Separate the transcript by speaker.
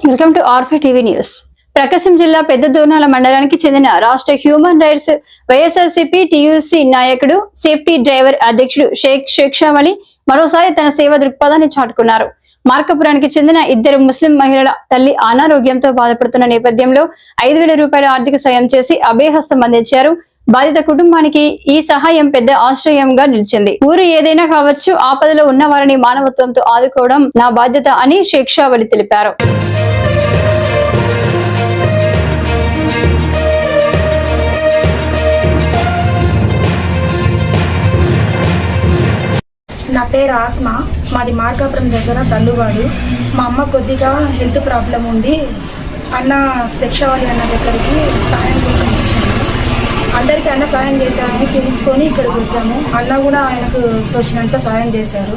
Speaker 1: Welcome to ఆర్ఫీ TV news. Prakasam జిల్లా పెద్ద దోర్నాల మండలానికి చెందిన రాష్ట్ర హ్యూమన్ రైట్స్ వైఎస్ఆర్సీపీ టీయూసీ నాయకుడు, సేఫ్టీ డ్రైవర్ అధ్యక్షుడు షేక్ షేక్షావలి మరోసారి తన సేవ దృక్పథాన్ని చాటుకున్నారు. మార్కాపురానికి చెందిన ఇద్దరు ముస్లిం మహిళల తల్లి అనారోగ్యంతో బాధపడుతున్న నేపథ్యంలో 5,000 రూపాయల ఆర్థిక సాయం చేసి అభయహస్తం అందించారు. బాధిత కుటుంబానికి ఈ సహాయం పెద్ద ఆశ్రయంగా నిలిచింది. ఊరు ఏదైనా కావచ్చు, ఆపదలో ఉన్న వారిని మానవత్వంతో ఆదుకోవడం నా బాధ్యత అని షేక్షావలి తెలిపారు.
Speaker 2: నా పేరు ఆస్మా. మాది మార్కాపురం దగ్గర తల్లువాడు. మా అమ్మ కొద్దిగా హెల్త్ ప్రాబ్లం ఉండి అన్న శిక్షావళి అన్న దగ్గరికి సాయం కోసం వచ్చాము. అందరికీ అన్న సాయం చేశామని తెలుసుకొని ఇక్కడికి వచ్చాము. అన్న కూడా ఆయనకు తోచినంత సాయం చేశారు.